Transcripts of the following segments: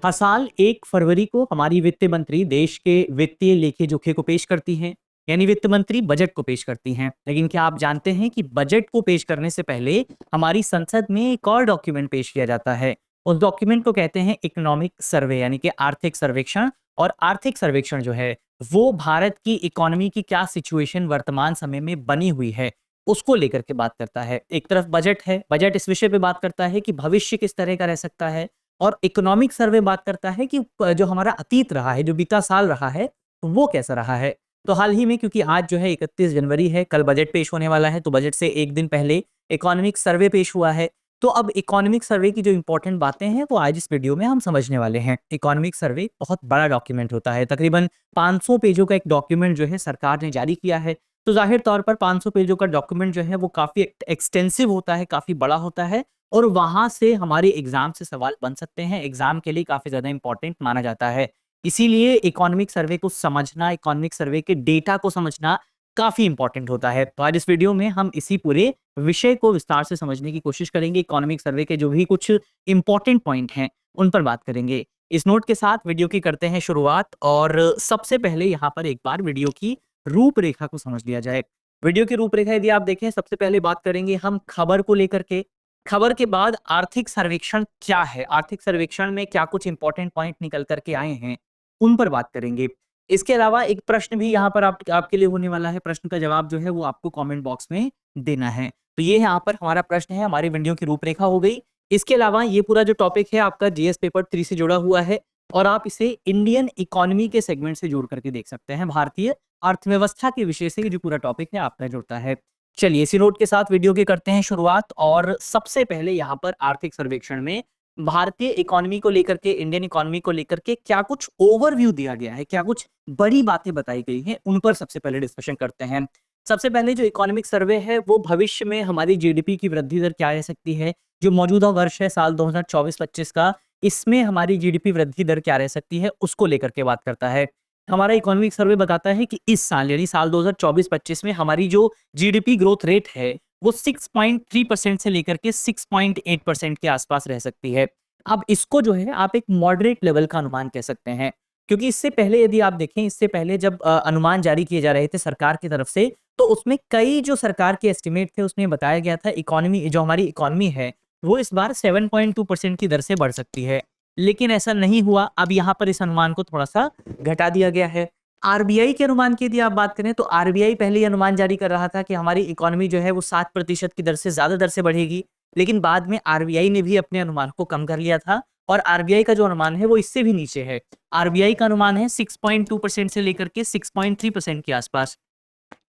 हर साल 1 फरवरी को हमारी वित्त मंत्री देश के वित्तीय लेखे जोखे को पेश करती हैं। यानी वित्त मंत्री बजट को पेश करती हैं। लेकिन क्या आप जानते हैं कि बजट को पेश करने से पहले हमारी संसद में एक और डॉक्यूमेंट पेश किया जाता है। उस डॉक्यूमेंट को कहते हैं इकोनॉमिक सर्वे, यानी कि आर्थिक सर्वेक्षण। और आर्थिक सर्वेक्षण जो है वो भारत की इकोनॉमी की क्या सिचुएशन वर्तमान समय में बनी हुई है उसको लेकर के बात करता है। एक तरफ बजट है, बजट इस विषय पे बात करता है कि भविष्य किस तरह का रह सकता है, और इकोनॉमिक सर्वे बात करता है कि जो हमारा अतीत रहा है, जो बीता साल रहा है, वो कैसा रहा है। तो हाल ही में, क्योंकि आज जो है 31 जनवरी है, कल बजट पेश होने वाला है, तो बजट से एक दिन पहले इकोनॉमिक सर्वे पेश हुआ है। तो अब इकोनॉमिक सर्वे की जो इंपॉर्टेंट बातें हैं वो आज इस वीडियो में हम समझने वाले हैं। इकोनॉमिक सर्वे बहुत बड़ा डॉक्यूमेंट होता है, तकरीबन 500 पेजों का एक डॉक्यूमेंट जो है सरकार ने जारी किया है। तो जाहिर तौर पर 500 पेजों का डॉक्यूमेंट जो है वो काफी एक्सटेंसिव होता है, काफी बड़ा होता है, और वहां से हमारे एग्जाम से सवाल बन सकते हैं। एग्जाम के लिए काफी ज्यादा इंपॉर्टेंट माना जाता है। इसीलिए इकोनॉमिक सर्वे को समझना, इकोनॉमिक सर्वे के डेटा को समझना काफी इंपॉर्टेंट होता है। तो आज इस वीडियो में हम इसी पूरे विषय को विस्तार से समझने की कोशिश करेंगे। इकोनॉमिक सर्वे के जो भी कुछ इंपॉर्टेंट पॉइंट हैं उन पर बात करेंगे। इस नोट के साथ वीडियो की करते हैं शुरुआत, और सबसे पहले यहाँ पर एक बार वीडियो की रूपरेखा को समझ लिया जाए। वीडियो की रूपरेखा यदि आप देखें, सबसे पहले बात करेंगे हम खबर को लेकर के। खबर के बाद आर्थिक सर्वेक्षण क्या है, आर्थिक सर्वेक्षण में क्या कुछ इंपॉर्टेंट पॉइंट निकल करके आए हैं, उन पर बात करेंगे। इसके अलावा एक प्रश्न भी यहाँ पर आपके लिए होने वाला है। प्रश्न का जवाब जो है वो आपको कमेंट बॉक्स में देना है। तो ये यहाँ पर हमारा प्रश्न है, हमारी वीडियो की रूपरेखा हो गई। इसके अलावा ये पूरा जो टॉपिक है आपका जीएस पेपर 3 से जुड़ा हुआ है, और आप इसे इंडियन इकोनॉमी के सेगमेंट से जोड़ करके देख सकते हैं। भारतीय अर्थव्यवस्था के विषय से ये जो पूरा टॉपिक है आपका जुड़ता है। चलिए इसी नोट के साथ वीडियो की करते हैं शुरुआत। और सबसे पहले यहाँ पर आर्थिक सर्वेक्षण में भारतीय इकोनॉमी को लेकर के, इंडियन इकोनॉमी को लेकर के क्या कुछ ओवरव्यू दिया गया है, क्या कुछ बड़ी बातें बताई गई हैं, उन पर सबसे पहले डिस्कशन करते हैं। सबसे पहले जो इकोनॉमिक सर्वे है वो भविष्य में हमारी जीडीपी की वृद्धि दर क्या रह सकती है। जो मौजूदा वर्ष है साल 2024-25 का, इसमें हमारी जीडीपी वृद्धि दर क्या रह सकती है उसको लेकर के बात करता है। हमारा इकोनॉमिक सर्वे बताता है कि इस साल यानी साल 2024-25 में हमारी जो जीडीपी ग्रोथ रेट है वो 6.3% से लेकर के 6.8% के आसपास रह सकती है। अब इसको जो है आप एक मॉडरेट लेवल का अनुमान कह सकते हैं, क्योंकि इससे पहले यदि आप देखें, इससे पहले जब अनुमान जारी किए जा रहे थे सरकार की तरफ से, तो उसमें कई जो सरकार के एस्टिमेट थे उसमें बताया गया था इकोनॉमी, जो हमारी इकोनॉमी है वो इस बार 7.2% की दर से बढ़ सकती है। लेकिन ऐसा नहीं हुआ। अब यहाँ पर इस अनुमान को थोड़ा सा घटा दिया गया है। आरबीआई के अनुमान की यदि आप बात करें, तो आरबीआई पहले ही अनुमान जारी कर रहा था कि हमारी इकोनॉमी जो है वो 7% की दर से ज्यादा दर से बढ़ेगी। लेकिन बाद में आरबीआई ने भी अपने अनुमान को कम कर लिया था, और आरबीआई का जो अनुमान है वो इससे भी नीचे है। आरबीआई का अनुमान है 6.2% से लेकर के 6.3% के आसपास।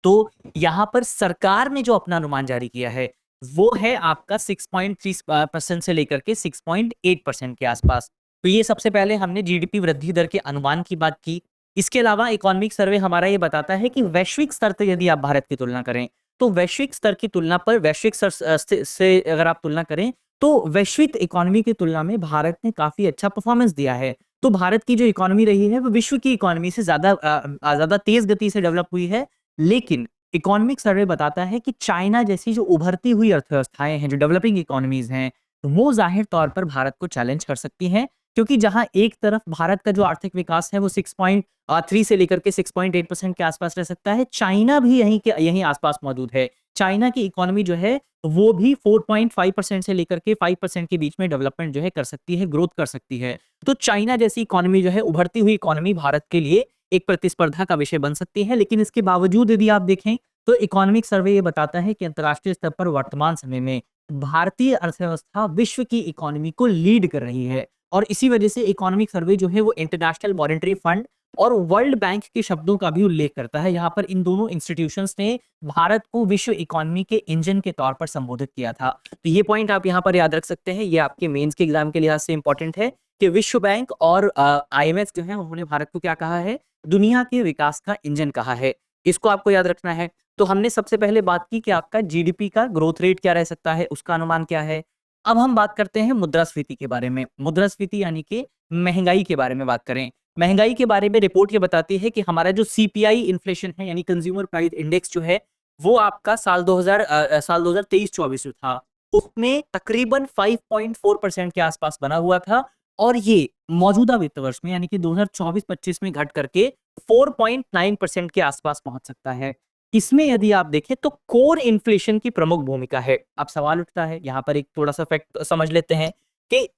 तो यहाँ पर सरकार ने जो अपना अनुमान जारी किया है वो है आपका 6.3% से लेकर के 6.8% के आसपास। तो ये सबसे पहले हमने जीडीपी वृद्धि दर के अनुमान की बात की। इसके अलावा इकोनॉमिक सर्वे हमारा ये बताता है कि वैश्विक स्तर पर यदि आप भारत की तुलना करें, तो वैश्विक स्तर की तुलना पर, वैश्विक स्तर से अगर आप तुलना करें, तो वैश्विक इकोनॉमी की तुलना में भारत ने काफी अच्छा परफॉर्मेंस दिया है। तो भारत की जो इकोनॉमी रही है वो विश्व की इकोनॉमी से ज्यादा तेज गति से डेवलप हुई है। लेकिन इकोनॉमिक सर्वे बताता है कि चाइना जैसी जो उभरती हुई अर्थव्यवस्थाएं हैं, जो डेवलपिंग इकोनॉमीज हैं, वो जाहिर तौर पर भारत को चैलेंज कर सकती हैं। क्योंकि जहां एक तरफ भारत का जो आर्थिक विकास है वो 6.3 से लेकर के 6.8% के आसपास रह सकता है, चाइना भी यहीं आसपास मौजूद है। चाइना की इकोनॉमी जो है वो भी 4.5% से लेकर के 5% के बीच में डेवलपमेंट जो है कर सकती है, ग्रोथ कर सकती है। तो चाइना जैसी इकोनॉमी जो है, उभरती हुई इकोनॉमी, भारत के लिए एक प्रतिस्पर्धा का विषय बन सकती है। लेकिन इसके बावजूद यदि आप देखें, तो इकोनॉमिक सर्वे ये बताता है कि अंतर्राष्ट्रीय स्तर पर वर्तमान समय में भारतीय अर्थव्यवस्था विश्व की इकोनॉमी को लीड कर रही है। और इसी वजह से इकोनॉमिक सर्वे जो है वो इंटरनेशनल मॉनेटरी फंड और वर्ल्ड बैंक के शब्दों का भी उल्लेख करता है। यहाँ पर इन दोनों इंस्टीट्यूशंस ने भारत को विश्व इकोनॉमी के इंजन के तौर पर संबोधित किया था। तो ये पॉइंट आप यहाँ पर याद रख सकते हैं। ये आपके मेंस के एग्जाम के लिहाज से इंपॉर्टेंट है कि विश्व बैंक और आईएमएफ जो है उन्होंने भारत को क्या कहा है, दुनिया के विकास का इंजन कहा है। इसको आपको याद रखना है। तो हमने सबसे पहले बात की कि आपका जीडीपी का ग्रोथ रेट क्या रह सकता है, उसका अनुमान क्या है। अब हम बात करते हैं मुद्रास्फीति के बारे में। मुद्रास्फीति यानी कि महंगाई के बारे में बात करें। महंगाई के बारे में रिपोर्ट ये बताती है कि हमारा जो सीपीआई इन्फ्लेशन है, यानी कंज्यूमर प्राइस इंडेक्स जो है, वो आपका साल 2023-24 जो था उसमें तकरीबन 5.4% के आसपास बना हुआ था। और ये मौजूदा वित्त वर्ष में यानी कि 2024-25 में घट करके 4.9% के आसपास पहुंच सकता है। इसमें यदि आप देखें तो कोर इन्फ्लेशन की प्रमुख भूमिका है। अब सवाल उठता है, यहाँ पर एक थोड़ा सा फैक्ट समझ लेते हैं कि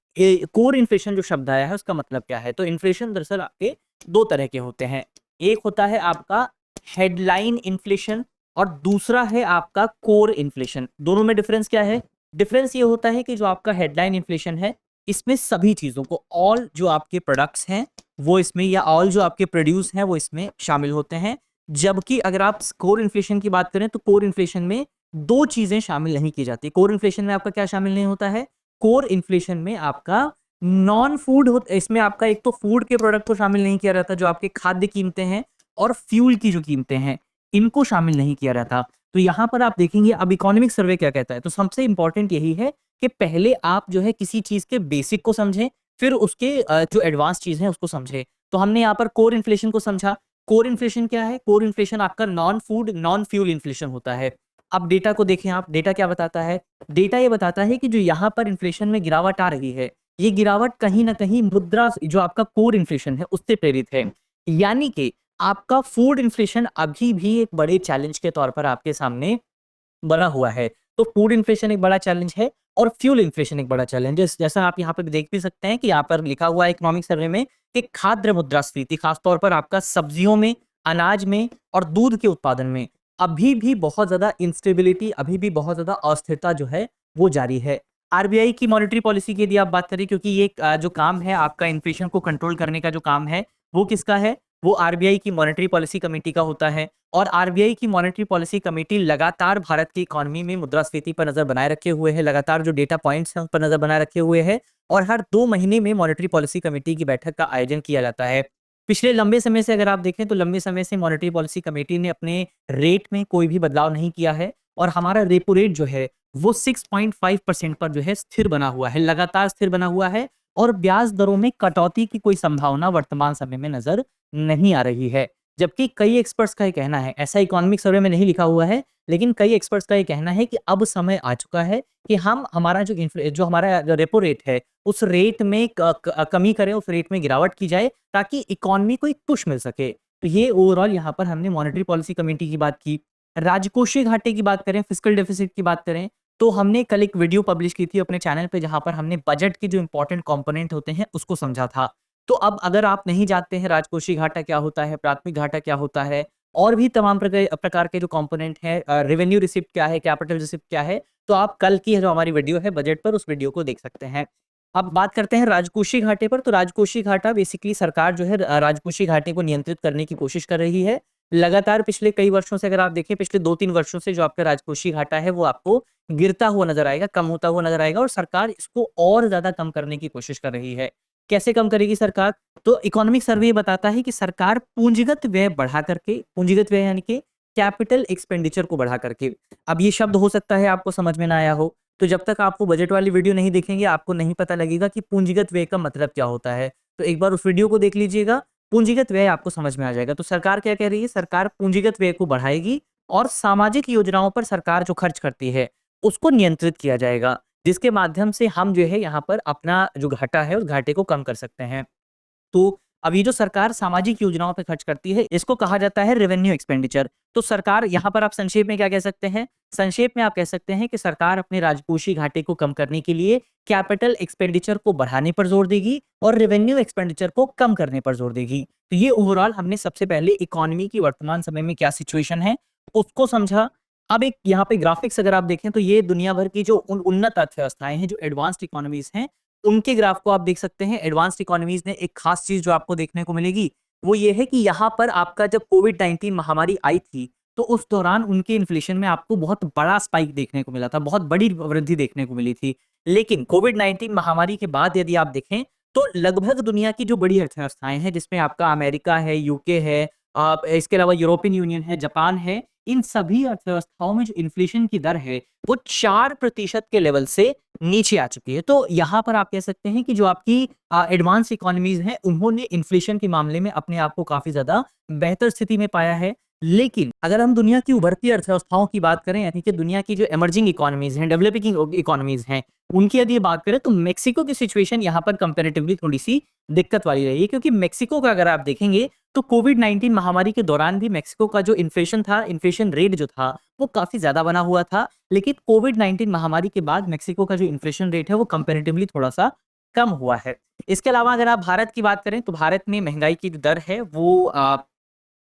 कोर इन्फ्लेशन जो शब्द आया है उसका मतलब क्या है। तो इन्फ्लेशन दरअसल आपके दो तरह के होते हैं, एक होता है आपका हेडलाइन इन्फ्लेशन और दूसरा है आपका कोर इन्फ्लेशन। दोनों में डिफरेंस क्या है? डिफरेंस ये होता है कि जो आपका हेडलाइन इन्फ्लेशन है इसमें सभी चीजों को, ऑल जो आपके प्रोडक्ट्स हैं वो इसमें, या ऑल जो आपके प्रोड्यूस हैं वो इसमें शामिल होते हैं। जबकि अगर आप कोर इन्फ्लेशन की बात करें तो कोर इन्फ्लेशन में दो चीजें शामिल नहीं की जाती। कोर इन्फ्लेशन में आपका क्या शामिल नहीं होता है? कोर इन्फ्लेशन में आपका नॉन फूड इसमें आपका एक तो फूड के प्रोडक्ट को शामिल नहीं किया जाता, जो आपके खाद्य कीमतें हैं और फ्यूल की जो कीमतें हैं इनको शामिल नहीं किया जाता। तो यहां पर आप देखेंगे अब इकोनॉमिक सर्वे क्या कहता है। तो सबसे इंपॉर्टेंट यही है कि पहले आप जो है किसी चीज के बेसिक को समझें, फिर उसके जो एडवांस चीज है उसको समझें। तो हमने यहाँ पर कोर इन्फ्लेशन को समझा। कोर इन्फ्लेशन क्या है? कोर इन्फ्लेशन आपका non food non fuel inflation होता है। अब डेटा को देखें आप, डेटा क्या बताता है? डेटा ये बताता है कि जो यहाँ पर इन्फ्लेशन में गिरावट आ रही है, ये गिरावट कहीं ना कहीं मुद्रा जो आपका कोर इन्फ्लेशन है उससे प्रेरित है। यानी कि आपका फूड इन्फ्लेशन अभी भी एक बड़े चैलेंज के तौर पर आपके सामने बना हुआ है। तो फूड इन्फ्लेशन एक बड़ा चैलेंज है और फ्यूल इन्फ्लेशन एक बड़ा चैलेंज है। जैसा आप यहाँ पर देख भी सकते हैं कि यहाँ पर लिखा हुआ है इकोनॉमिक सर्वे में कि खाद्य मुद्रास्फीति, खासतौर पर आपका सब्जियों में, अनाज में और दूध के उत्पादन में अभी भी बहुत ज्यादा इंस्टेबिलिटी, अभी भी बहुत ज्यादा अस्थिरता जो है वो जारी है। आरबीआई की मॉनेटरी पॉलिसी की यदि आप बात करें, क्योंकि ये जो काम है आपका इन्फ्लेशन को कंट्रोल करने का जो काम है वो किसका है? वो आरबीआई की मॉनेटरी पॉलिसी कमेटी का होता है। और आरबीआई की मॉनेटरी पॉलिसी कमेटी लगातार भारत की इकोनॉमी में मुद्रास्फीति पर नजर बनाए रखे हुए है, लगातार जो डेटा पॉइंट्स हैं उन पर नजर बनाए रखे हुए है और हर 2 महीने में मॉनेटरी पॉलिसी कमेटी की बैठक का आयोजन किया जाता है। पिछले लंबे समय से अगर आप देखें तो लंबे समय से मॉनेटरी पॉलिसी कमेटी ने अपने रेट में कोई भी बदलाव नहीं किया है और हमारा रेपो रेट जो है वो 6.5% पर जो है स्थिर बना हुआ है, लगातार स्थिर बना हुआ है और ब्याज दरों में कटौती की कोई संभावना वर्तमान समय में नजर नहीं आ रही है। जबकि कई एक्सपर्ट्स का ये कहना है, ऐसा इकोनॉमिक सर्वे में नहीं लिखा हुआ है, लेकिन कई एक्सपर्ट्स का ये कहना है कि अब समय आ चुका है कि हम हमारा जो हमारा जो रेपो रेट है उस रेट में कमी करें, उस रेट में गिरावट की जाए ताकि इकोनॉमी को एक पुश मिल सके। तो ये ओवरऑल यहाँ पर हमने मॉनेटरी पॉलिसी कमेटी की बात की। राजकोषीय घाटे की बात करें, फिस्कल डेफिसिट की बात करें, तो हमने कल एक वीडियो पब्लिश की थी अपने चैनल पे जहां पर हमने बजट के जो इंपॉर्टेंट कंपोनेंट होते हैं उसको समझा था। तो अब अगर आप नहीं जानते हैं राजकोषीय घाटा क्या होता है, प्राथमिक घाटा क्या होता है और भी तमाम प्रकार के जो कंपोनेंट हैं, रेवेन्यू रिसिप्ट क्या है, कैपिटल रिसिप्ट क्या है, तो आप कल की जो हमारी वीडियो है बजट पर, उस वीडियो को देख सकते हैं। अब बात करते हैं राजकोषीय घाटे पर। तो राजकोषीय घाटा बेसिकली सरकार जो है राजकोषीय घाटे को नियंत्रित करने की कोशिश कर रही है। लगातार पिछले कई वर्षों से अगर आप देखें, पिछले 2-3 वर्षों से जो आपका राजकोषीय घाटा है वो आपको गिरता हुआ नजर आएगा, कम होता हुआ नजर आएगा और सरकार इसको और ज्यादा कम करने की कोशिश कर रही है। कैसे कम करेगी सरकार? तो इकोनॉमिक सर्वे ये बताता है कि सरकार पूंजीगत व्यय बढ़ा करके, पूंजीगत व्यय यानी कि कैपिटल एक्सपेंडिचर को बढ़ा करके, अब ये शब्द हो सकता है आपको समझ में ना आया हो, तो जब तक आप वो बजट वाली वीडियो नहीं देखेंगे आपको नहीं पता लगेगा कि पूंजीगत व्यय का मतलब क्या होता है। तो एक बार उस वीडियो को देख लीजिएगा, पूंजीगत व्यय आपको समझ में आ जाएगा। तो सरकार क्या कह रही है? सरकार पूंजीगत व्यय को बढ़ाएगी और सामाजिक योजनाओं पर सरकार जो खर्च करती है उसको नियंत्रित किया जाएगा, जिसके माध्यम से हम जो है यहाँ पर अपना जो घाटा है उस घाटे को कम कर सकते हैं। तो अब ये जो सरकार सामाजिक योजनाओं पे खर्च करती है इसको कहा जाता है रेवेन्यू एक्सपेंडिचर। तो सरकार यहाँ पर आप संक्षेप में क्या कह सकते हैं? संक्षेप में आप कह सकते हैं कि सरकार अपने राजकोषीय घाटे को कम करने के लिए कैपिटल एक्सपेंडिचर को बढ़ाने पर जोर देगी और रेवेन्यू एक्सपेंडिचर को कम करने पर जोर देगी। तो ये ओवरऑल हमने सबसे पहले इकोनॉमी की वर्तमान समय में क्या सिचुएशन है उसको समझा। अब एक यहाँ पे ग्राफिक्स अगर आप देखें तो ये दुनिया भर की जो उन्नत अर्थव्यवस्थाएं हैं, जो एडवांस्ड इकोनॉमीज हैं, उनके ग्राफ को आप देख सकते हैं। एडवांस्ड इकोनॉमीज ने एक खास चीज जो आपको देखने को मिलेगी वो ये है कि यहाँ पर आपका जब कोविड-19 महामारी आई थी तो उस दौरान उनके इन्फ्लेशन में आपको बहुत बड़ा स्पाइक देखने को मिला था, बहुत बड़ी वृद्धि देखने को मिली थी। लेकिन कोविड-19 महामारी के बाद यदि आप देखें तो लगभग दुनिया की जो बड़ी अर्थव्यवस्थाएं हैं, जिसमें आपका अमेरिका है, यूके है, इसके अलावा यूरोपियन यूनियन है, जापान है, इन सभी अर्थव्यवस्थाओं में जो इन्फ्लेशन की दर है वो 4% के लेवल से नीचे आ चुकी है। तो यहाँ पर आप कह सकते हैं कि जो आपकी एडवांस इकोनॉमीज हैं उन्होंने इन्फ्लेशन के मामले में अपने आप को काफी ज्यादा बेहतर स्थिति में पाया है। लेकिन अगर हम दुनिया की उभरती अर्थव्यवस्थाओं की बात करें, यानी कि दुनिया की जो इमर्जिंग इकोनॉमीज हैं, डेवलपिंग इकोनॉमीज हैं, उनकी यदि बात करें तो मेक्सिको की सिचुएशन यहाँ पर कंपैरेटिवली थोड़ी सी दिक्कत वाली रही है, क्योंकि मेक्सिको का अगर आप देखेंगे तो कोविड-19 महामारी के दौरान भी मेक्सिको का जो इन्फ्लेशन था, इन्फ्लेशन रेट जो था, वो काफ़ी ज़्यादा बना हुआ था। लेकिन कोविड-19 महामारी के बाद मेक्सिको का जो इन्फ्लेशन रेट है, वो कंपैरेटिवली थोड़ा-सा कम हुआ है। इसके अलावा अगर आप भारत की बात करें, तो भारत में महँगाई की जो दर है, वो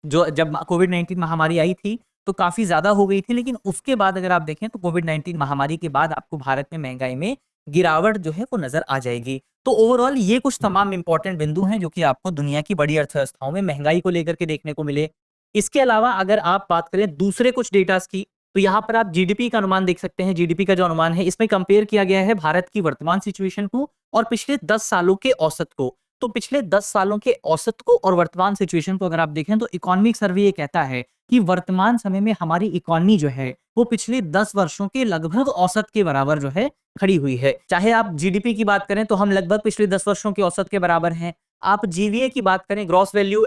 जो जब कोविड-19 महामारी आई थी, तो काफ़ी ज़्यादा हो गई थी, लेकिन उसके बाद अगर आप देखें, तो कोविड-19 महामारी के बाद आपको भारत में महँगाई में गिरावट जो है, वो नज़र आ जाएगी। तो ओवरऑल ये कुछ तमाम इम्पोर्टेंट बिंदु हैं, जो कि आपको दुनिया की बड़ी अर्थव्यवस्थाओं में महँगाई को लेकर के देखने को मिले। इसके अलावा अगर आप बात करें दूसरे कुछ डेटाज़ की, तो यहाँ पर आप जीडीपी का अनुमान देख सकते हैं। जीडीपी का जो अनुमान है, इसमें कंपेयर किया गया है भारत की वर्तमान सिचुएशन को और पिछले 10 सालों के औसत को। तो पिछले 10 सालों के औसत को और वर्तमान सिचुएशन को अगर आप देखें, तो इकोनॉमिक सर्वे ये कहता है कि वर्तमान समय में हमारी इकोनॉमी जो है, वो पिछले 10 वर्षों के लगभग औसत के बराबर जो है, खड़ी हुई है। चाहे आप जीडीपी की बात करें, तो हम लगभग पिछले 10 वर्षों के औसत के बराबर हैं। आप जीवीए की बात करें, ग्रॉस वैल्यू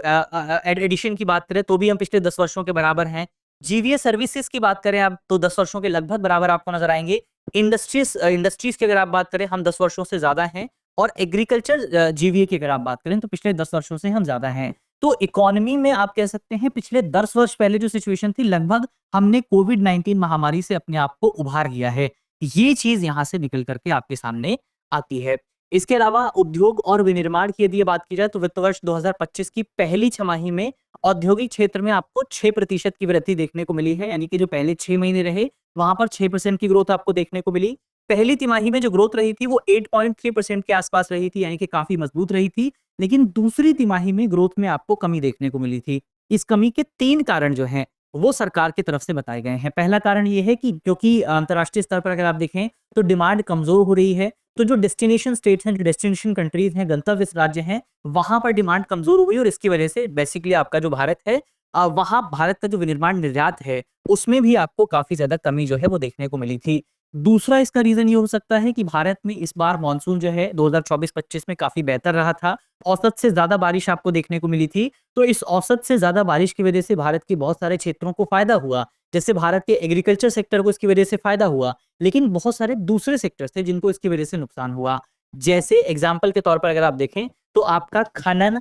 एडिशन की बात करें, तो भी हम पिछले 10 वर्षों के बराबर हैं। जीवीए सर्विसेज की बात करें आप, तो 10 वर्षों के लगभग बराबर आपको नज़र आएँगे। इंडस्ट्रीज़ की अगर आप बात करें, हम 10 वर्षों से ज़्यादा हैं। और एग्रीकल्चर जीवीए की अगर आप बात करें, तो पिछले 10 वर्षों से हम ज़्यादा हैं। तो इकोनॉमी में आप कह सकते हैं, पिछले 10 वर्ष पहले जो सिचुएशन थी, लगभग हमने कोविड-19 महामारी से अपने आप को उभार लिया है। ये चीज़ यहाँ से निकल कर के आपके सामने आती है। इसके अलावा उद्योग और विनिर्माण की यदि बात की जाए, तो वित्त वर्ष 2025 की पहली छमाही में औद्योगिक क्षेत्र में आपको 6% की वृद्धि देखने को मिली है। यानी कि जो पहले 6 महीने रहे, वहाँ पर 6% की ग्रोथ आपको देखने को मिली। पहली तिमाही में जो ग्रोथ रही थी, वो 8.3% के आसपास रही थी, यानी कि काफ़ी मजबूत रही थी। लेकिन दूसरी तिमाही में ग्रोथ में आपको कमी देखने को मिली थी। इस कमी के 3 कारण जो हैं, वो सरकार की तरफ से बताए गए हैं। पहला कारण ये है कि क्योंकि अंतर्राष्ट्रीय स्तर पर अगर आप देखें, तो डिमांड कमज़ोर हो रही है। तो जो डेस्टिनेशन स्टेट्स हैं, जो डेस्टिनेशन कंट्रीज़ हैं, गंतव्य राज्य हैं, वहाँ पर डिमांड कमज़ोर हुई और इसकी वजह से बेसिकली आपका जो भारत है, वहाँ भारत का जो विनिर्माण निर्यात है, उसमें भी आपको काफ़ी ज़्यादा कमी जो है, वो देखने को मिली थी। दूसरा इसका रीज़न ये हो सकता है कि भारत में इस बार मानसून जो है 2024-25 में काफ़ी बेहतर रहा था। औसत से ज़्यादा बारिश आपको देखने को मिली थी। तो इस औसत से ज़्यादा बारिश की वजह से भारत के बहुत सारे क्षेत्रों को फ़ायदा हुआ। जैसे भारत के एग्रीकल्चर सेक्टर को इसकी वजह से फ़ायदा हुआ। लेकिन बहुत सारे दूसरे सेक्टर्स थे जिनको इसकी वजह से नुकसान हुआ। जैसे एग्ज़ाम्पल के तौर पर अगर आप देखें, तो आपका खनन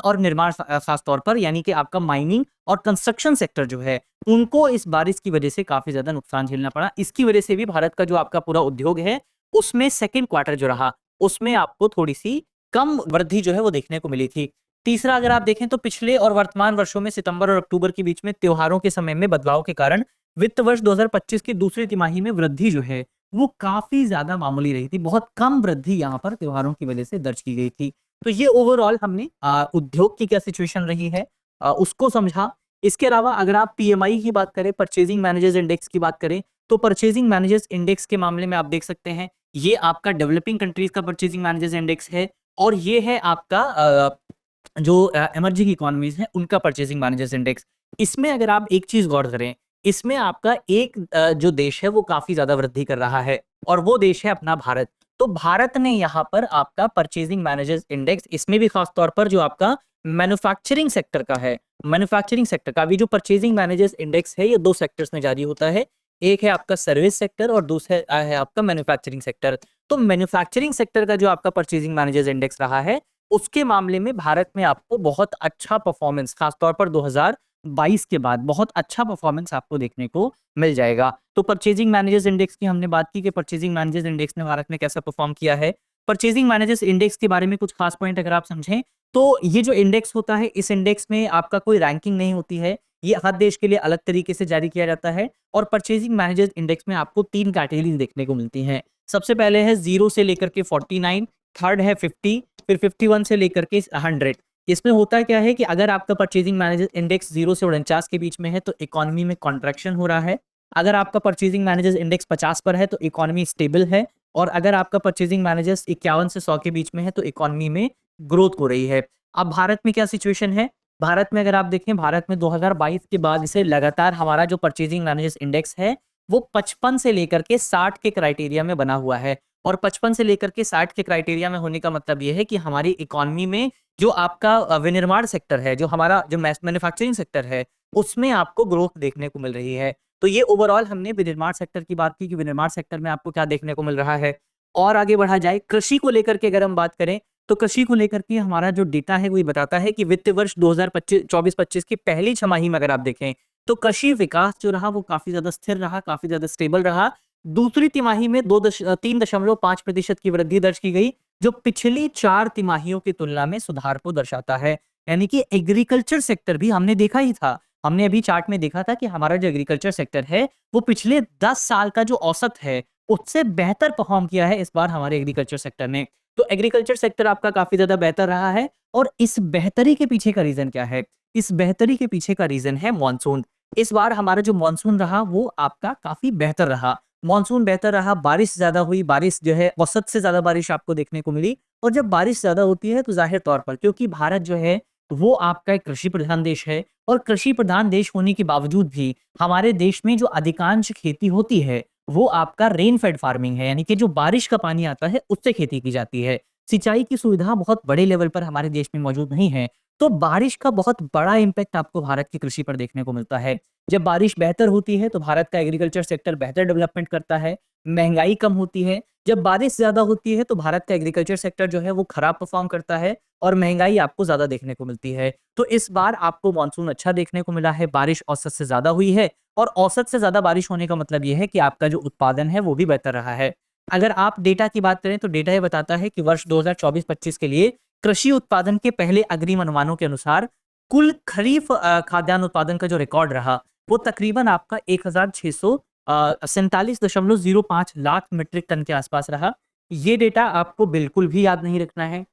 और निर्माण ख़ास तौर पर, यानी कि आपका माइनिंग और कंस्ट्रक्शन सेक्टर जो है, उनको इस बारिश की वजह से काफ़ी ज़्यादा नुकसान झेलना पड़ा। इसकी वजह से भी भारत का जो आपका पूरा उद्योग है, उसमें सेकंड क्वार्टर जो रहा, उसमें आपको थोड़ी-सी कम वृद्धि जो है, वो देखने को मिली थी। तीसरा अगर आप देखें, तो पिछले और वर्तमान वर्षों में सितंबर और अक्टूबर के बीच में त्योहारों के समय में बदलाव के कारण वित्त वर्ष 2025 की दूसरी तिमाही में वृद्धि जो है, वो काफ़ी ज़्यादा मामूली रही थी। बहुत कम वृद्धि यहाँ पर त्योहारों की वजह से दर्ज की गई थी। तो ये ओवरऑल हमने उद्योग की क्या सिचुएशन रही है, उसको समझा। इसके अलावा अगर आप पीएमआई की बात करें, परचेजिंग मैनेजर्स इंडेक्स की बात करें, तो परचेजिंग मैनेजर्स इंडेक्स के मामले में आप देख सकते हैं, ये आपका डेवलपिंग कंट्रीज का परचेजिंग मैनेजर्स इंडेक्स है और ये है आपका जो इमर्जिंग इकोनॉमीज हैं, उनका परचेजिंग मैनेजर्स इंडेक्स। इसमें अगर आप एक चीज़ गौर करें, इसमें आपका एक जो देश है, वो काफ़ी ज़्यादा वृद्धि कर रहा है और वो देश है अपना भारत। तो भारत ने यहाँ पर आपका परचेजिंग मैनेजर्स इंडेक्स, इसमें भी खास तौर पर जो आपका मैन्युफैक्चरिंग सेक्टर का है, मैन्युफैक्चरिंग सेक्टर का भी जो परचेजिंग मैनेजर्स इंडेक्स है, ये 2 सेक्टर्स में जारी होता है। एक है आपका सर्विस सेक्टर और दूसरा है आपका मैन्युफैक्चरिंग सेक्टर। तो मैन्युफैक्चरिंग सेक्टर का जो आपका परचेजिंग मैनेजर्स इंडेक्स रहा है, उसके मामले में भारत में आपको बहुत अच्छा परफॉर्मेंस, खास तौर पर 2022 के बाद बहुत अच्छा परफॉर्मेंस आपको देखने को मिल जाएगा। तो परचेजिंग मैनेजर्स इंडेक्स की हमने बात की कि परचेजिंग मैनेजर्स इंडेक्स ने भारत में कैसा परफॉर्म किया है। परचेजिंग मैनेजर्स इंडेक्स के बारे में कुछ खास पॉइंट अगर आप समझें, तो ये जो इंडेक्स होता है, इस इंडेक्स में आपका कोई रैंकिंग नहीं होती है। ये हर देश के लिए अलग तरीके से जारी किया जाता है और परचेजिंग मैनेजर्स इंडेक्स में आपको 3 कैटेगरीज देखने को मिलती हैं। सबसे पहले है 0 से लेकर के 49, थर्ड है 50, फिर 51 से लेकर के 100। इसमें होता क्या है कि अगर आपका परचेजिंग मैनेजर इंडेक्स 0 से 49 के बीच में है, तो इकोनॉमी में कॉन्ट्रैक्शन हो रहा है। अगर आपका परचेजिंग मैनेजर्स इंडेक्स 50 पर है, तो इकोनॉमी स्टेबल है और अगर आपका परचेजिंग मैनेजर्स 51 से 100 के बीच में है, तो इकोनॉमी में ग्रोथ हो रही है। अब भारत में क्या सिचुएशन है? भारत में अगर आप देखें, भारत में 2022 के बाद से लगातार हमारा जो परचेजिंग मैनेजर्स इंडेक्स है, वो 55 से लेकर के 60 के क्राइटेरिया में बना हुआ है और 55 से लेकर के 60 के क्राइटेरिया में होने का मतलब ये है कि हमारी इकोनॉमी में जो आपका विनिर्माण सेक्टर है, जो हमारा जो मैन्युफैक्चरिंग सेक्टर है, उसमें आपको ग्रोथ देखने को मिल रही है। तो ये ओवरऑल हमने विनिर्माण सेक्टर की बात की कि विनिर्माण सेक्टर में आपको क्या देखने को मिल रहा है। और आगे बढ़ा जाए कृषि को लेकर के अगर हम बात करें, तो कृषि को लेकर के हमारा जो डेटा है वो ये बताता है कि वित्त वर्ष 2024-25 की पहली छमाही में अगर आप देखें तो कृषि विकास जो रहा वो काफी ज्यादा स्थिर रहा, काफी ज्यादा स्टेबल रहा। दूसरी तिमाही में 3.5% की वृद्धि दर्ज की गई, जो पिछली 4 तिमाहियों की तुलना में सुधार को दर्शाता है। यानी कि एग्रीकल्चर सेक्टर भी हमने देखा ही था, हमने अभी चार्ट में देखा था कि हमारा जो एग्रीकल्चर सेक्टर है वो पिछले 10 साल का जो औसत है उससे बेहतर परफॉर्म किया है इस बार हमारे एग्रीकल्चर सेक्टर ने। तो एग्रीकल्चर सेक्टर आपका काफी ज्यादा बेहतर रहा है। और इस बेहतरी के पीछे का रीजन क्या है? इस बेहतरी के पीछे का रीजन है मॉनसून। इस बार हमारा जो मॉनसून रहा वो आपका काफी बेहतर रहा। मॉनसून बेहतर रहा, बारिश ज्यादा हुई, बारिश जो है औसत से ज्यादा बारिश आपको देखने को मिली। और जब बारिश ज्यादा होती है तो जाहिर तौर पर, क्योंकि भारत जो है वो आपका एक कृषि प्रधान देश है, और कृषि प्रधान देश होने के बावजूद भी हमारे देश में जो अधिकांश खेती होती है वो आपका रेन फेड फार्मिंग है, यानी कि जो बारिश का पानी आता है उससे खेती की जाती है। सिंचाई की सुविधा बहुत बड़े लेवल पर हमारे देश में मौजूद नहीं है। तो बारिश का बहुत बड़ा इम्पैक्ट आपको भारत की कृषि पर देखने को मिलता है। जब बारिश बेहतर होती है तो भारत का एग्रीकल्चर सेक्टर बेहतर डेवलपमेंट करता है, महंगाई कम होती है। जब बारिश ज्यादा होती है तो भारत का एग्रीकल्चर सेक्टर जो है वो खराब परफॉर्म करता है और महंगाई आपको ज्यादा देखने को मिलती है। तो इस बार आपको मानसून अच्छा देखने को मिला है, बारिश औसत से ज्यादा हुई है। और औसत से ज्यादा बारिश होने का मतलब यह है कि आपका जो उत्पादन है वो भी बेहतर रहा है। अगर आप डेटा की बात करें तो डेटा ये बताता है कि वर्ष 2024-25 के लिए कृषि उत्पादन के पहले अग्रिम अनुमानों के अनुसार कुल खरीफ खाद्यान्न उत्पादन का जो रिकॉर्ड रहा वो तकरीबन आपका 1647.05 लाख मीट्रिक टन के आसपास रहा। ये डेटा आपको बिल्कुल भी याद नहीं रखना है,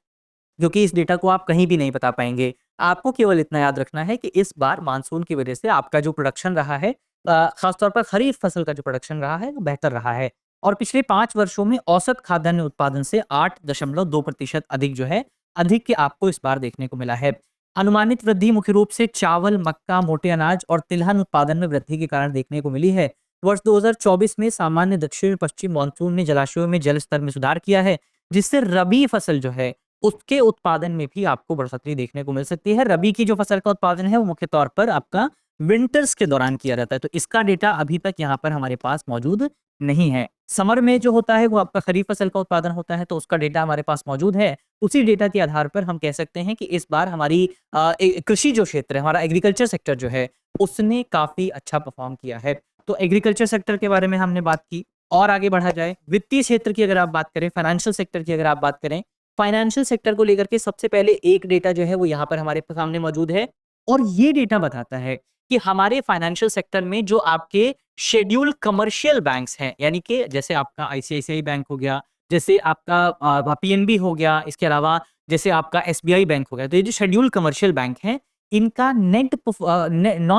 क्योंकि इस डेटा को आप कहीं भी नहीं बता पाएंगे। आपको केवल इतना याद रखना है कि इस बार मानसून की वजह से आपका जो प्रोडक्शन रहा है, खासतौर पर खरीफ फसल का जो प्रोडक्शन रहा है वो बेहतर रहा है। और पिछले 5 वर्षों में औसत खाद्यान्न उत्पादन से 8.2% अधिक जो है, अधिक के आपको इस बार देखने को मिला है। अनुमानित वृद्धि मुख्य रूप से चावल, मक्का, मोटे अनाज और तिलहन उत्पादन में वृद्धि के कारण देखने को मिली है। वर्ष 2024 में सामान्य दक्षिण पश्चिम मानसून ने जलाशयों में जल स्तर में सुधार किया है, जिससे रबी फसल जो है उसके उत्पादन में भी आपको बढ़ोतरी देखने को मिल सकती है। रबी की जो फसल का उत्पादन है वो मुख्य तौर पर आपका विंटर्स के दौरान किया जाता है, तो इसका डेटा अभी तक यहाँ पर हमारे पास मौजूद नहीं है। समर में जो होता है वो आपका खरीफ फसल का उत्पादन होता है, तो उसका डेटा हमारे पास मौजूद है। उसी डेटा के आधार पर हम कह सकते हैं कि इस बार हमारी कृषि जो क्षेत्र है, हमारा एग्रीकल्चर सेक्टर जो है उसने काफी अच्छा परफॉर्म किया है। तो एग्रीकल्चर सेक्टर के बारे में हमने बात की। और आगे बढ़ा जाए, वित्तीय क्षेत्र की अगर आप बात करें, फाइनेंशियल सेक्टर की अगर आप बात करें, फाइनेंशियल सेक्टर को लेकर के सबसे पहले एक डेटा जो है वो यहाँ पर हमारे सामने मौजूद है। और ये डेटा बताता है कि हमारे फाइनेंशियल सेक्टर में जो आपके शेड्यूल कमर्शियल बैंक्स हैं, यानी कि जैसे आपका आईसीआईसीआई बैंक हो गया, जैसे आपका पीएनबी हो गया, इसके अलावा जैसे आपका एसबीआई बैंक हो गया, तो ये जो शेड्यूल कमर्शियल बैंक हैं इनका नॉन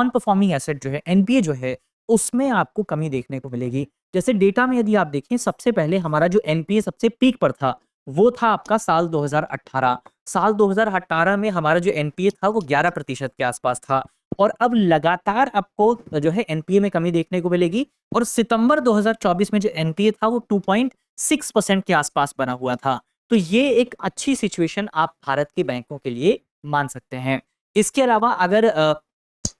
परफॉर्मिंग एसेट जो है, एनपीए जो है, उसमें आपको कमी देखने को मिलेगी। जैसे डेटा में यदि आप देखें, सबसे पहले हमारा जो एनपीए सबसे पीक पर था वो था आपका साल 2018। साल 2018 में हमारा जो एनपीए था वो 11% के आसपास था। और अब लगातार आपको जो है एनपीए में कमी देखने को मिलेगी। और सितंबर 2024 में जो एनपीए था वो 2.6% के आसपास बना हुआ था। तो ये एक अच्छी सिचुएशन आप भारत के बैंकों के लिए मान सकते हैं। इसके अलावा अगर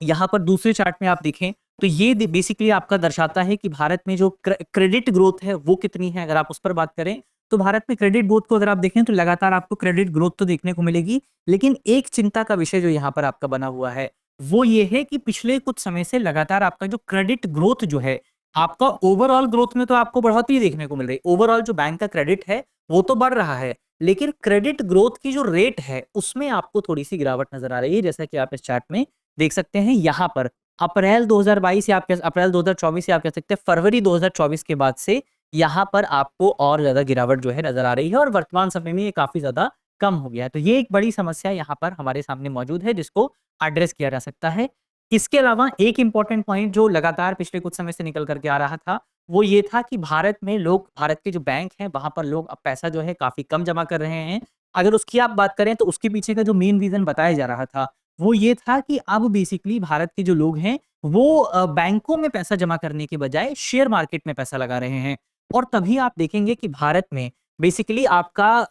यहाँ पर दूसरे चार्ट में आप देखें तो ये बेसिकली आपका दर्शाता है कि भारत में जो क्रेडिट ग्रोथ है वो कितनी है। अगर आप उस पर बात करें तो भारत में क्रेडिट ग्रोथ को अगर आप देखें तो लगातार आपको क्रेडिट ग्रोथ तो देखने को मिलेगी, लेकिन एक चिंता का विषय जो यहाँ पर आपका बना हुआ है वो ये है कि पिछले कुछ समय से लगातार आपका जो क्रेडिट ग्रोथ जो है, आपका ओवरऑल ग्रोथ में तो आपको बढ़ोतरी देखने को मिल रही है, ओवरऑल जो बैंक का क्रेडिट है वो तो बढ़ रहा है, लेकिन क्रेडिट ग्रोथ की जो रेट है उसमें आपको थोड़ी सी गिरावट नजर आ रही है। जैसा कि आप इस चार्ट में देख सकते हैं, यहाँ पर अप्रैल 2022 या अप्रैल 2024 या आप कह सकते हैं फरवरी 2024 के बाद से यहाँ पर आपको और ज्यादा गिरावट जो है नजर आ रही है, और वर्तमान समय में ये काफी ज्यादा कम हो गया है। तो ये एक बड़ी समस्या यहाँ पर हमारे सामने मौजूद है जिसको एड्रेस किया जा सकता है। इसके अलावा एक इंपॉर्टेंट पॉइंट जो लगातार पिछले कुछ समय से निकल करके आ रहा था वो ये था कि भारत के जो बैंक हैं वहां पर लोग अब पैसा जो है काफी कम जमा कर रहे हैं। अगर उसकी आप बात करें तो उसके पीछे का जो मेन रीजन बताया जा रहा था वो ये था कि अब बेसिकली भारत के जो लोग हैं वो बैंकों में पैसा जमा करने के बजाय शेयर मार्केट में पैसा लगा रहे हैं। और तभी आप देखेंगे कि भारत में बेसिकली आपका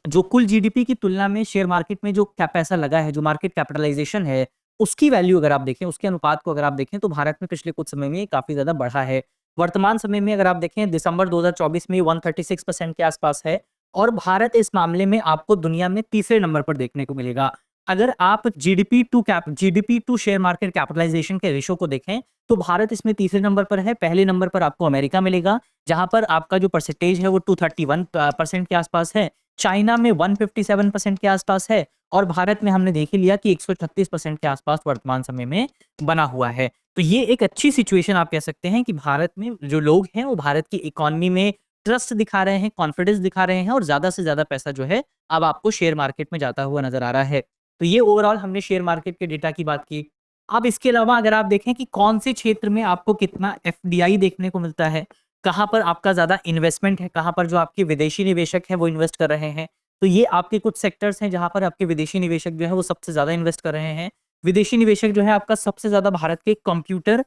जो कुल जीडीपी की तुलना में शेयर मार्केट में जो पैसा लगा है, जो मार्केट कैपिटलाइजेशन है उसकी वैल्यू अगर आप देखें, उसके अनुपात को अगर आप देखें, तो भारत में पिछले कुछ समय में काफ़ी ज़्यादा बढ़ा है। वर्तमान समय में अगर आप देखें दिसंबर 2024 में 136% के आसपास है और भारत इस मामले में आपको दुनिया में तीसरे नंबर पर देखने को मिलेगा। अगर आप GDP to share market capitalization के रेशो को देखें, तो भारत इसमें तीसरे नंबर पर है। पहले नंबर पर आपको अमेरिका मिलेगा, जहां पर आपका जो परसेंटेज है वो 231% के आसपास है। चाइना में 157% के आसपास है और भारत में हमने देख ही लिया कि 136% के आसपास वर्तमान समय में बना हुआ है। तो ये एक अच्छी सिचुएशन आप कह सकते हैं कि भारत में जो लोग हैं वो भारत की इकोनॉमी में ट्रस्ट दिखा रहे हैं, कॉन्फिडेंस दिखा रहे हैं और ज्यादा से ज्यादा पैसा जो है अब आपको शेयर मार्केट में जाता हुआ नजर आ रहा है। तो ये ओवरऑल हमने शेयर मार्केट के डेटा की बात की। अब इसके अलावा अगर आप देखें कि कौन से क्षेत्र में आपको कितना एफडीआई देखने को मिलता है, कहाँ पर आपका ज्यादा इन्वेस्टमेंट है, कहाँ पर जो आपके विदेशी निवेशक हैं वो इन्वेस्ट कर रहे हैं, तो ये आपके कुछ सेक्टर्स हैं जहां पर आपके विदेशी निवेशक जो है वो सबसे ज्यादा इन्वेस्ट कर रहे हैं। विदेशी निवेशक जो है आपका सबसे ज्यादा भारत के कंप्यूटर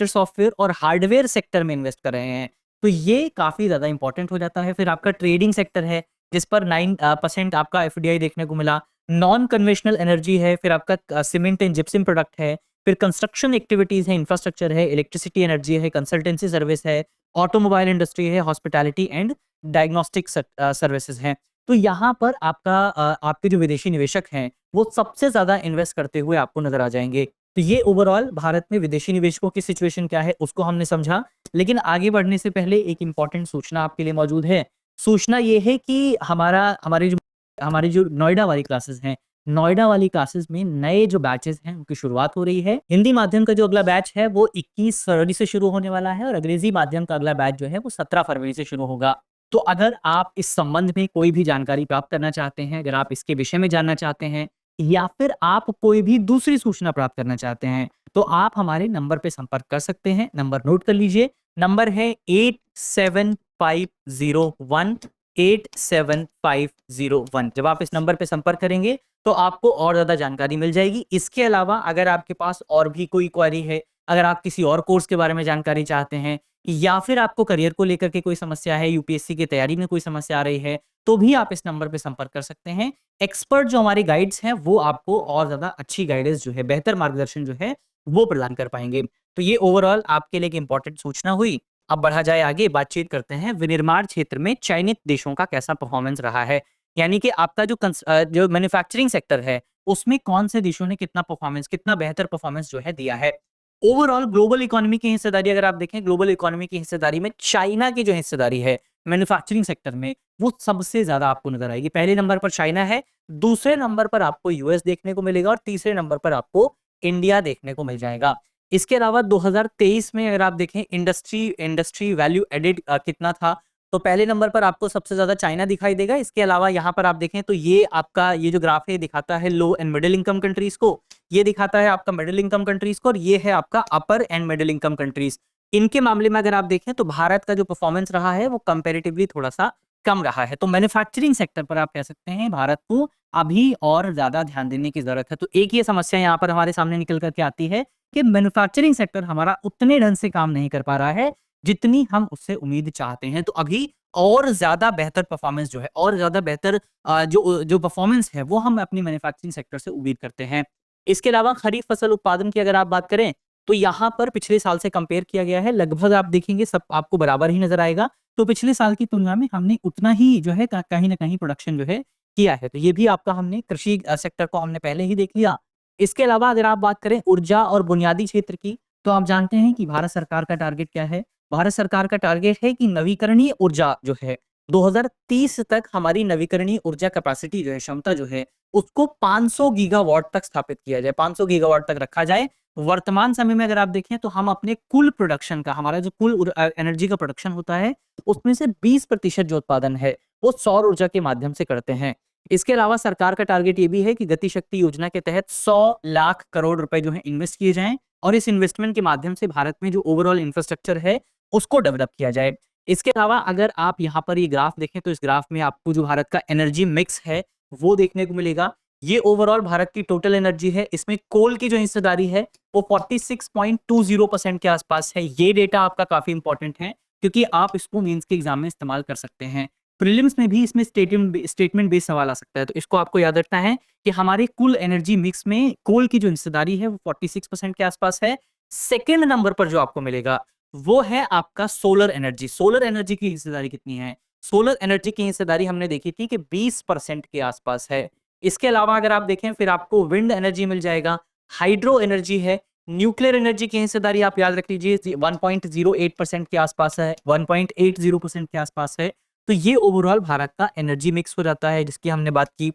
सॉफ्टवेयर और हार्डवेयर सेक्टर में इन्वेस्ट कर रहे हैं। तो ये काफी ज्यादा इंपॉर्टेंट हो जाता है। फिर आपका ट्रेडिंग सेक्टर है जिस पर 9% आपका एफडीआई देखने को मिला। नॉन कन्वेंशनल एनर्जी है, फिर आपका सीमेंट एंड जिप्सम प्रोडक्ट है, फिर कंस्ट्रक्शन एक्टिविटीज है, इंफ्रास्ट्रक्चर है, इलेक्ट्रिसिटी एनर्जी है, कंसल्टेंसी सर्विस है, ऑटोमोबाइल इंडस्ट्री है, हॉस्पिटैलिटी एंड डायग्नोस्टिक सर्विसेज हैं। तो यहाँ पर आपके जो विदेशी निवेशक हैं वो सबसे ज्यादा इन्वेस्ट करते हुए आपको नजर आ जाएंगे। तो ये ओवरऑल भारत में विदेशी निवेशकों की सिचुएशन क्या है उसको हमने समझा। लेकिन आगे बढ़ने से पहले एक इंपॉर्टेंट सूचना आपके लिए मौजूद है। सूचना ये है कि हमारी जो नोएडा वाली क्लासेस हैं, नोएडा वाली क्लासेस में नए जो बैचेस हैं उनकी शुरुआत हो रही है। हिंदी माध्यम का जो अगला बैच है वो 21 फरवरी से शुरू होने वाला है और अंग्रेजी माध्यम का अगला बैच जो है वो 17 फरवरी से शुरू होगा। तो अगर आप इस संबंध में कोई भी जानकारी प्राप्त करना चाहते हैं, अगर आप इसके विषय में जानना चाहते हैं या फिर आप कोई भी दूसरी सूचना प्राप्त करना चाहते हैं, तो आप हमारे नंबर पे संपर्क कर सकते हैं। नंबर नोट कर लीजिए, नंबर है 8750187501। जब आप इस नंबर पे संपर्क करेंगे तो आपको और ज्यादा जानकारी मिल जाएगी। इसके अलावा अगर आपके पास और भी कोई क्वेरी है, अगर आप किसी और कोर्स के बारे में जानकारी चाहते हैं या फिर आपको करियर को लेकर के कोई समस्या है, यूपीएससी की तैयारी में कोई समस्या आ रही है, तो भी आप इस नंबर पे संपर्क कर सकते हैं। एक्सपर्ट जो हमारे गाइड्स हैं वो आपको और ज्यादा अच्छी गाइडेंस जो है, बेहतर मार्गदर्शन जो है वो प्रदान कर पाएंगे। तो ये ओवरऑल आपके लिए एक इंपॉर्टेंट सूचना हुई। अब बढ़ा जाए आगे, बातचीत करते हैं विनिर्माण क्षेत्र में चयनित देशों का कैसा परफॉर्मेंस रहा है। यानी कि आपका जो मैन्युफैक्चरिंग सेक्टर है उसमें कौन से देशों ने कितना बेहतर परफॉर्मेंस जो है दिया है। ओवरऑल ग्लोबल इकोनॉमी की हिस्सेदारी अगर आप देखें, ग्लोबल इकोनॉमी की हिस्सेदारी में चाइना की जो हिस्सेदारी है मैन्युफैक्चरिंग सेक्टर में वो सबसे ज्यादा आपको नजर आएगी। पहले नंबर पर चाइना है, दूसरे नंबर पर आपको यूएस देखने को मिलेगा और तीसरे नंबर पर आपको इंडिया देखने को मिल जाएगा। इसके अलावा 2023 में अगर आप देखें इंडस्ट्री वैल्यू एडेड कितना था, तो पहले नंबर पर आपको सबसे ज्यादा चाइना दिखाई देगा। इसके अलावा यहाँ पर आप देखें तो ये जो ग्राफ है दिखाता है लो एंड मिडिल इनकम कंट्रीज को, ये दिखाता है आपका मिडिल इनकम कंट्रीज को, और ये है आपका अपर एंड मिडिल इनकम कंट्रीज। इनके मामले में अगर आप देखें तो भारत का जो परफॉर्मेंस रहा है वो कंपेरेटिवली थोड़ा सा कम रहा है। तो मैन्युफैक्चरिंग सेक्टर पर आप कह सकते हैं भारत को अभी और ज्यादा ध्यान देने की जरूरत है। तो एक ये समस्या यहाँ पर हमारे सामने निकल करके आती है कि मैन्युफैक्चरिंग सेक्टर हमारा उतने ढंग से काम नहीं कर पा रहा है जितनी हम उससे उम्मीद चाहते हैं। तो अभी और ज्यादा बेहतर परफॉर्मेंस जो है, और ज्यादा बेहतर जो जो परफॉर्मेंस है वो हम अपनी मैन्युफैक्चरिंग सेक्टर से उम्मीद करते हैं। इसके अलावा खरीफ फसल उत्पादन की अगर आप बात करें तो यहाँ पर पिछले साल से कंपेयर किया गया है, लगभग आप देखेंगे सब आपको बराबर ही नजर आएगा। तो पिछले साल की तुलना में हमने उतना ही जो है कहीं ना कहीं प्रोडक्शन जो है किया है। तो ये भी आपका हमने कृषि सेक्टर को हमने पहले ही देख लिया। इसके अलावा अगर आप बात करें ऊर्जा और बुनियादी क्षेत्र की, तो आप जानते हैं कि भारत सरकार का टारगेट क्या है। भारत सरकार का टारगेट है कि नवीकरणीय ऊर्जा जो है 2030 तक हमारी नवीकरणीय ऊर्जा कैपेसिटी जो है, क्षमता जो है, उसको 500 गीगावाट तक स्थापित किया जाए, 500 गीगावाट तक रखा जाए। वर्तमान समय में अगर आप देखें तो हम अपने कुल प्रोडक्शन का, हमारा जो कुल एनर्जी का प्रोडक्शन होता है उसमें से 20% जो उत्पादन है वो सौर ऊर्जा के माध्यम से करते हैं। इसके अलावा सरकार का टारगेट ये भी है कि गति शक्ति योजना के तहत 100 लाख करोड़ रुपए जो है इन्वेस्ट किए जाएं और इस इन्वेस्टमेंट के माध्यम से भारत में जो ओवरऑल इंफ्रास्ट्रक्चर है उसको डेवलप किया जाए। इसके अलावा अगर आप यहाँ पर ये ग्राफ देखें तो इस ग्राफ में आपको जो भारत का एनर्जी मिक्स है वो देखने को मिलेगा। ये ओवरऑल भारत की टोटल एनर्जी है, इसमें कोल की जो हिस्सेदारी है वो 46.20% के आसपास है। ये डेटा आपका काफी इंपॉर्टेंट है क्योंकि आप इसको मेंस के एग्जाम में इस्तेमाल कर सकते हैं। प्रीलिम्स में भी इसमें स्टेटमेंट बेस्ड सवाल आ सकता है। तो इसको आपको याद रखना है कि हमारे कुल एनर्जी मिक्स में कोल की जो हिस्सेदारी है वो 46% के आसपास है। सेकेंड नंबर पर जो आपको मिलेगा वो है आपका सोलर एनर्जी। सोलर एनर्जी की हिस्सेदारी कितनी है? सोलर एनर्जी की हिस्सेदारी हमने देखी थी कि 20% के आसपास है। इसके अलावा अगर आप देखें फिर आपको विंड एनर्जी मिल जाएगा, हाइड्रो एनर्जी है, न्यूक्लियर एनर्जी की हिस्सेदारी आप याद रख लीजिए 1.08% के आसपास है, 1.80% के आसपास है। तो ये ओवरऑल भारत का एनर्जी मिक्स हो जाता है जिसकी हमने बात की।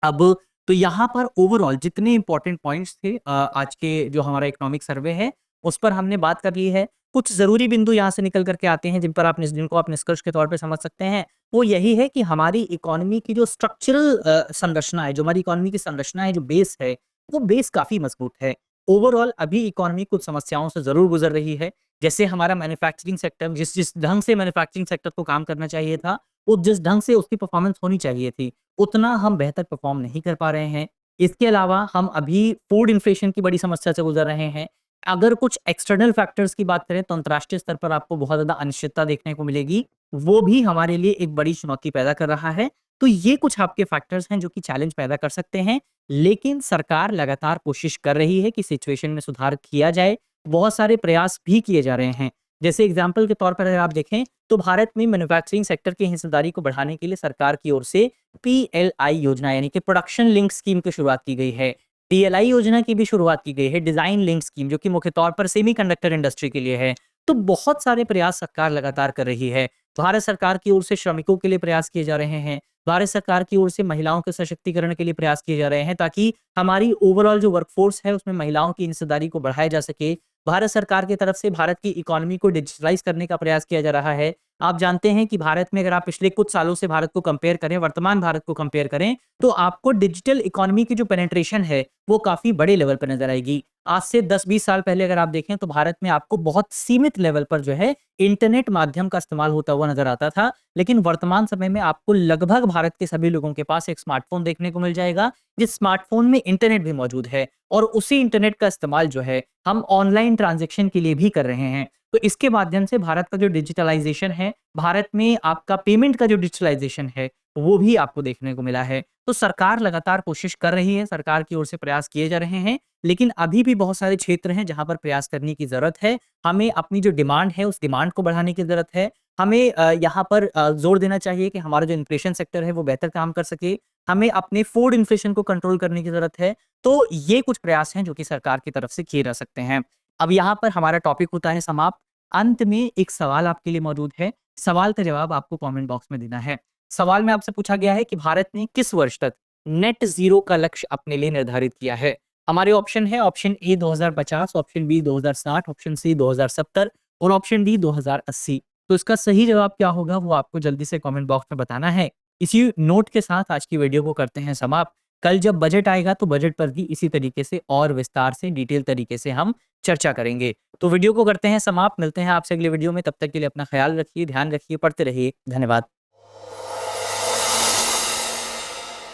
अब तो यहाँ पर ओवरऑल जितने इंपॉर्टेंट पॉइंट्स थे आज के जो हमारा इकोनॉमिक सर्वे है उस पर हमने बात कर ली है। कुछ जरूरी बिंदु यहाँ से निकल करके आते हैं जिनको आप निष्कर्ष के तौर पे समझ सकते हैं। वो यही है कि हमारी इकोनॉमी की जो स्ट्रक्चरल संरचना है, जो हमारी इकोनॉमी की संरचना है, जो बेस है, वो बेस काफी मजबूत है। ओवरऑल अभी इकोनॉमी कुछ समस्याओं से जरूर गुजर रही है। जैसे हमारा मैन्युफैक्चरिंग सेक्टर जिस जिस ढंग से मैन्युफैक्चरिंग सेक्टर को काम करना चाहिए था, वो जिस ढंग से उसकी परफॉर्मेंस होनी चाहिए थी, उतना हम बेहतर परफॉर्म नहीं कर पा रहे हैं। इसके अलावा हम अभी फूड इन्फ्लेशन की बड़ी समस्या से गुजर रहे हैं। अगर कुछ एक्सटर्नल फैक्टर्स की बात करें तो अंतर्राष्ट्रीय स्तर पर आपको बहुत ज़्यादा अनिश्चितता देखने को मिलेगी। वो भी हमारे लिए एक बड़ी चुनौती पैदा कर रहा है। तो ये कुछ आपके फैक्टर्स हैं जो कि चैलेंज पैदा कर सकते हैं। लेकिन सरकार लगातार कोशिश कर रही है कि सिचुएशन में सुधार किया जाए। बहुत सारे प्रयास भी किए जा रहे हैं। जैसे एग्जाम्पल के तौर पर अगर आप देखें तो भारत में मैन्युफैक्चरिंग सेक्टर की हिस्सेदारी को बढ़ाने के लिए सरकार की ओर से पीएलआई योजना यानी कि प्रोडक्शन लिंक स्कीम की शुरुआत की गई है। डीएलआई योजना की भी शुरुआत की गई है, डिजाइन लिंक स्कीम, जो कि मुख्य तौर पर सेमीकंडक्टर इंडस्ट्री के लिए है। तो बहुत सारे प्रयास सरकार लगातार कर रही है। भारत सरकार की ओर से श्रमिकों के लिए प्रयास किए जा रहे हैं। भारत सरकार की ओर से महिलाओं के सशक्तिकरण के लिए प्रयास किए जा रहे हैं ताकि हमारी ओवरऑल जो वर्कफोर्स है उसमें महिलाओं की हिस्सेदारी को बढ़ाया जा सके। भारत सरकार की तरफ से भारत की इकोनॉमी को डिजिटलाइज करने का प्रयास किया जा रहा है। आप जानते हैं कि भारत में अगर आप पिछले कुछ सालों से भारत को कंपेयर करें, वर्तमान भारत को कंपेयर करें, तो आपको डिजिटल इकोनॉमी की जो पेनिट्रेशन है वो काफी बड़े लेवल पर नजर आएगी। आज से 10-20 साल पहले अगर आप देखें तो भारत में आपको बहुत सीमित लेवल पर जो है इंटरनेट माध्यम का इस्तेमाल होता हुआ नजर आता था। लेकिन वर्तमान समय में आपको लगभग भारत के सभी लोगों के पास एक स्मार्टफोन देखने को मिल जाएगा, जिस स्मार्टफोन में इंटरनेट भी मौजूद है और उसी इंटरनेट का इस्तेमाल जो है हम ऑनलाइन ट्रांजैक्शन के लिए भी कर रहे हैं। तो इसके माध्यम से भारत का जो डिजिटलाइजेशन है, भारत में आपका पेमेंट का जो डिजिटलाइजेशन है, वो भी आपको देखने को मिला है। तो सरकार लगातार कोशिश कर रही है, सरकार की ओर से प्रयास किए जा रहे हैं, लेकिन अभी भी बहुत सारे क्षेत्र हैं जहां पर प्रयास करने की जरूरत है। हमें अपनी जो डिमांड है उस डिमांड को बढ़ाने की जरूरत है। हमें यहाँ पर जोर देना चाहिए कि हमारा जो इन्फ्लेशन सेक्टर है वो बेहतर काम कर सके। हमें अपने फूड इन्फ्लेशन को कंट्रोल करने की जरूरत है। तो ये कुछ प्रयास हैं जो कि सरकार की तरफ से किए जा सकते हैं। अब यहाँ पर हमारा टॉपिक होता है समाप्त। अंत में एक सवाल आपके लिए मौजूद है। सवाल का जवाब आपको कमेंट बॉक्स में देना है। सवाल में आपसे पूछा गया है कि भारत ने किस वर्ष तक नेट जीरो का लक्ष्य अपने लिए निर्धारित किया है। हमारे ऑप्शन है, option A 2050, option B 2060, option C 2070 और ऑप्शन डी 2080। तो इसका सही जवाब क्या होगा वो आपको जल्दी से कमेंट बॉक्स में बताना है। इसी नोट के साथ आज की वीडियो को करते हैं समाप्त। कल जब बजट आएगा तो बजट पर भी इसी तरीके से और विस्तार से डिटेल तरीके से हम चर्चा करेंगे। तो वीडियो को करते हैं समाप्त। मिलते हैं आपसे अगले वीडियो में। तब तक के लिए अपना ख्याल रखिए, ध्यान रखिए, पढ़ते रहिए। धन्यवाद।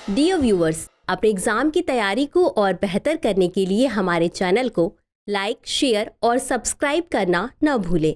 डियर व्यूअर्स, अपने एग्जाम की तैयारी को और बेहतर करने के लिए हमारे चैनल को लाइक, शेयर और सब्सक्राइब करना न भूलें।